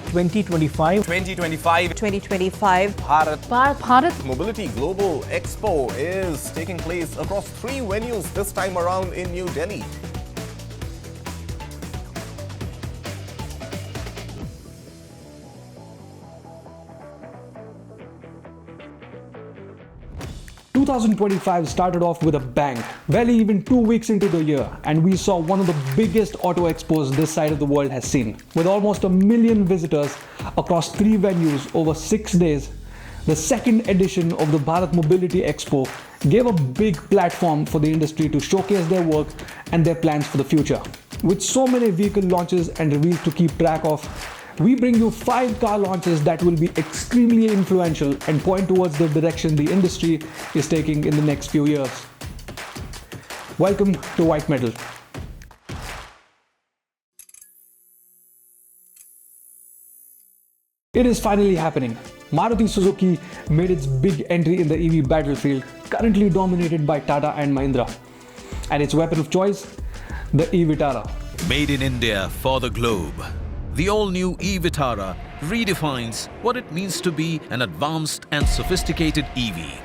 2025 2025 Bharat Mobility Global Expo is taking place across 3 venues this time around in New Delhi. 2025 started off with a bang, barely even 2 weeks into the year, and we saw one of the biggest auto expos this side of the world has seen. With almost 1 million visitors across 3 venues over 6 days, the second edition of the Bharat Mobility Expo gave a big platform for the industry to showcase their work and their plans for the future. With so many vehicle launches and reveals to keep track of, we bring you 5 car launches that will be extremely influential and point towards the direction the industry is taking in the next few years. Welcome to White Metal. It is finally happening. Maruti Suzuki made its big entry in the EV battlefield, currently dominated by Tata and Mahindra. And its weapon of choice, the e-Vitara. Made in India for the globe. The all-new e-Vitara redefines what it means to be an advanced and sophisticated EV.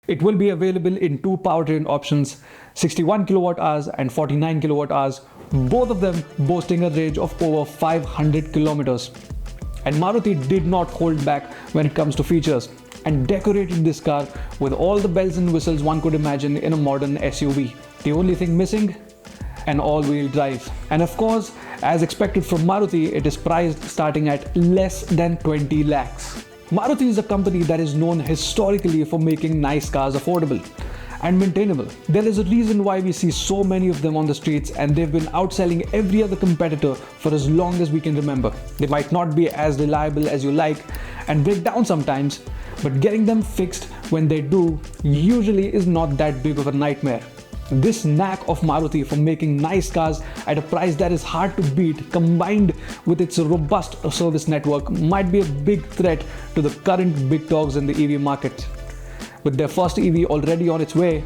It will be available in 2 powertrain options, 61 kWh and 49 kWh, both of them boasting a range of over 500 kilometers. And Maruti did not hold back when it comes to features and decorated this car with all the bells and whistles one could imagine in a modern SUV. The only thing missing? An all-wheel drive. And of course, as expected from Maruti, it is priced starting at less than 20 lakhs. Maruti is a company that is known historically for making nice cars affordable and maintainable. There is a reason why we see so many of them on the streets, and they've been outselling every other competitor for as long as we can remember. They might not be as reliable as you like and break down sometimes, but getting them fixed when they do usually is not that big of a nightmare. This knack of Maruti for making nice cars at a price that is hard to beat, combined with its robust service network, might be a big threat to the current big dogs in the EV market. With their first EV already on its way,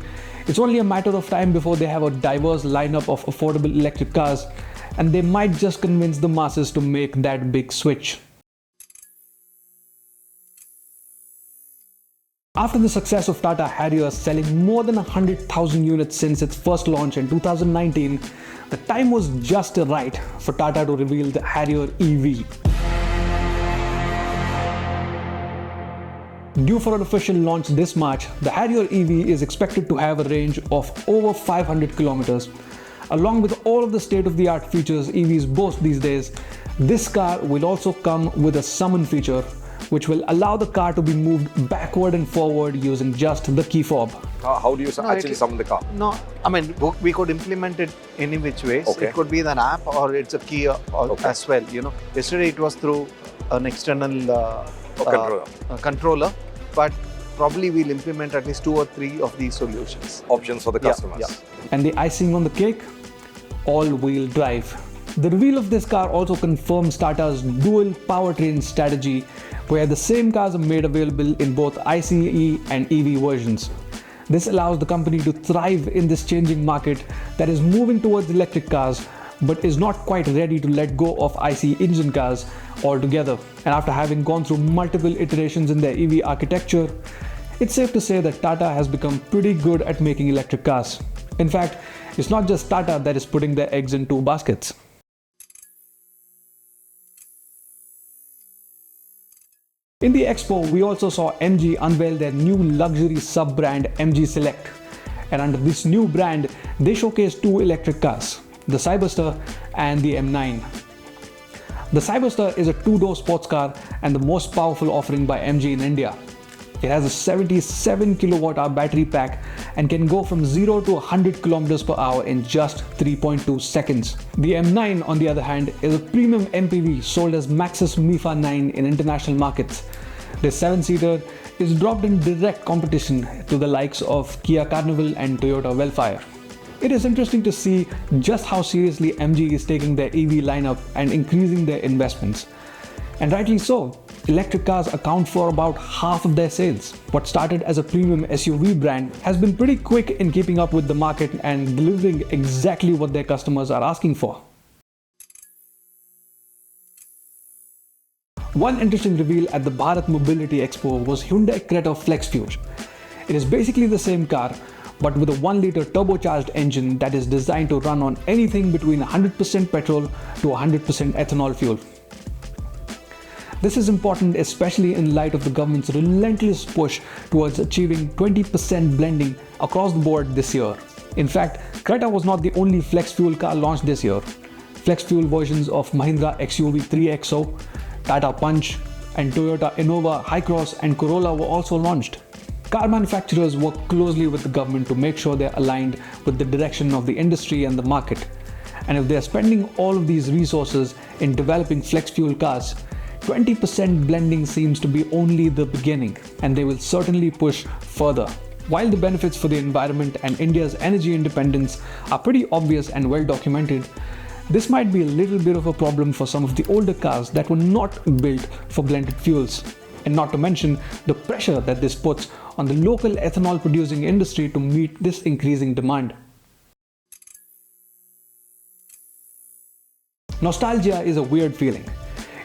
it's only a matter of time before they have a diverse lineup of affordable electric cars, and they might just convince the masses to make that big switch. After the success of Tata Harrier selling more than 100,000 units since its first launch in 2019, the time was just right for Tata to reveal the Harrier EV. Due for an official launch this March, the Harrier EV is expected to have a range of over 500 kilometers. Along with all of the state-of-the-art features EVs boast these days, this car will also come with a summon feature, which will allow the car to be moved backward and forward using just the key fob. How do you actually summon the car? No, I mean, we could implement it any which ways. Okay. It could be an app or it's a key as well. You know, yesterday it was through an external controller, but probably we'll implement at least 2 or 3 of these solutions. Options for the customers. Yeah. And the icing on the cake? All-wheel drive. The reveal of this car also confirms Tata's dual powertrain strategy, where the same cars are made available in both ICE and EV versions. This allows the company to thrive in this changing market that is moving towards electric cars, but is not quite ready to let go of ICE engine cars altogether. And after having gone through multiple iterations in their EV architecture, it's safe to say that Tata has become pretty good at making electric cars. In fact, it's not just Tata that is putting their eggs in 2 baskets. In the expo, we also saw MG unveil their new luxury sub-brand MG Select. And under this new brand, they showcased 2 electric cars, the Cyberster and the M9. The Cyberster is a 2-door sports car and the most powerful offering by MG in India. It has a 77 kWh battery pack and can go from 0 to 100 km per hour in just 3.2 seconds. The M9, on the other hand, is a premium MPV sold as Maxus MIFA 9 in international markets. This 7-seater is dropped in direct competition to the likes of Kia Carnival and Toyota Wellfire. It is interesting to see just how seriously MG is taking their EV lineup and increasing their investments. And rightly so. Electric cars account for about half of their sales. What started as a premium SUV brand has been pretty quick in keeping up with the market and delivering exactly what their customers are asking for. One interesting reveal at the Bharat Mobility Expo was Hyundai Creta Flex Fuel. It is basically the same car, but with a 1-liter turbocharged engine that is designed to run on anything between 100% petrol to 100% ethanol fuel. This is important especially in light of the government's relentless push towards achieving 20% blending across the board this year. In fact, Creta was not the only flex fuel car launched this year. Flex fuel versions of Mahindra XUV 3XO, Tata Punch, and Toyota Innova Hi-Cross and Corolla were also launched. Car manufacturers work closely with the government to make sure they're aligned with the direction of the industry and the market. And if they're spending all of these resources in developing flex fuel cars, 20% blending seems to be only the beginning, and they will certainly push further. While the benefits for the environment and India's energy independence are pretty obvious and well documented, this might be a little bit of a problem for some of the older cars that were not built for blended fuels. And not to mention the pressure that this puts on the local ethanol producing industry to meet this increasing demand. Nostalgia is a weird feeling.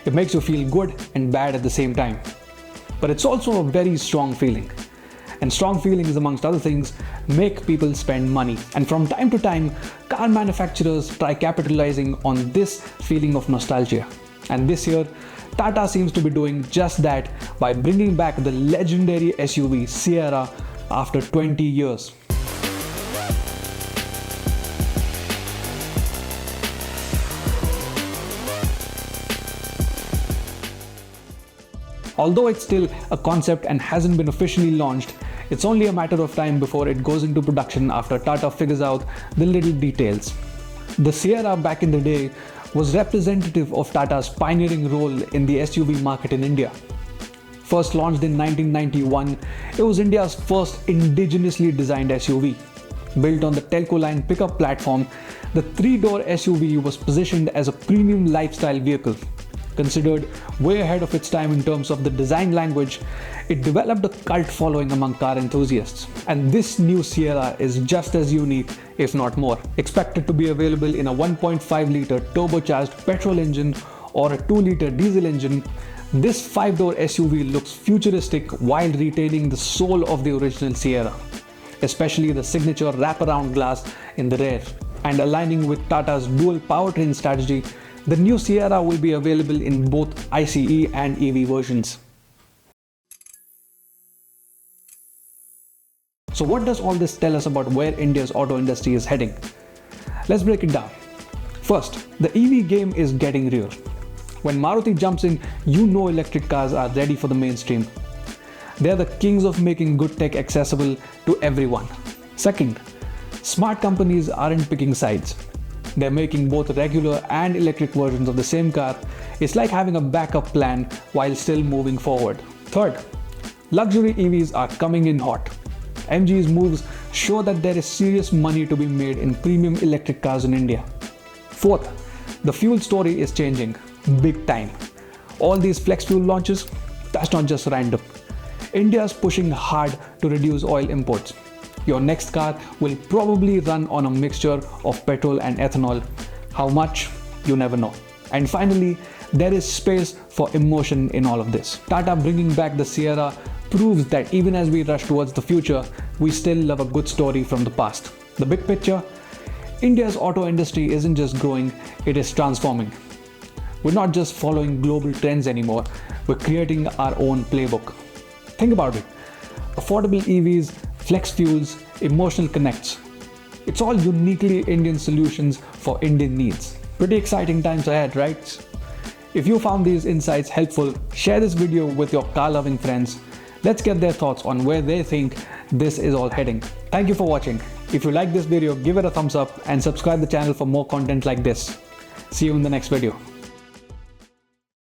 It makes you feel good and bad at the same time. But it's also a very strong feeling. And strong feelings, amongst other things, make people spend money. And from time to time, car manufacturers try capitalizing on this feeling of nostalgia. And this year, Tata seems to be doing just that by bringing back the legendary SUV Sierra after 20 years. Although it's still a concept and hasn't been officially launched, it's only a matter of time before it goes into production after Tata figures out the little details. The Sierra back in the day was representative of Tata's pioneering role in the SUV market in India. First launched in 1991, it was India's first indigenously designed SUV. Built on the Telco line pickup platform, the 3-door SUV was positioned as a premium lifestyle vehicle. Considered way ahead of its time in terms of the design language, it developed a cult following among car enthusiasts. And this new Sierra is just as unique, if not more. Expected to be available in a 1.5-liter turbocharged petrol engine or a 2-liter diesel engine, this 5-door SUV looks futuristic while retaining the soul of the original Sierra, especially the signature wraparound glass in the rear. And aligning with Tata's dual powertrain strategy, the new Sierra will be available in both ICE and EV versions. So what does all this tell us about where India's auto industry is heading? Let's break it down. First, the EV game is getting real. When Maruti jumps in, you know electric cars are ready for the mainstream. They are the kings of making good tech accessible to everyone. Second, smart companies aren't picking sides. They're making both regular and electric versions of the same car. It's like having a backup plan while still moving forward. Third, luxury EVs are coming in hot. MG's moves show that there is serious money to be made in premium electric cars in India. Fourth, the fuel story is changing big time. All these flex fuel launches, that's not just random. India's pushing hard to reduce oil imports. Your next car will probably run on a mixture of petrol and ethanol. How much? You never know. And finally, there is space for emotion in all of this. Tata bringing back the Sierra proves that even as we rush towards the future, we still love a good story from the past. The big picture? India's auto industry isn't just growing, it is transforming. We're not just following global trends anymore, we're creating our own playbook. Think about it. Affordable EVs, flex fuels, emotional connects. It's all uniquely Indian solutions for Indian needs. Pretty exciting times ahead, right? If you found these insights helpful, share this video with your car-loving friends. Let's get their thoughts on where they think this is all heading. Thank you for watching. If you like this video, give it a thumbs up and subscribe the channel for more content like this. See you in the next video.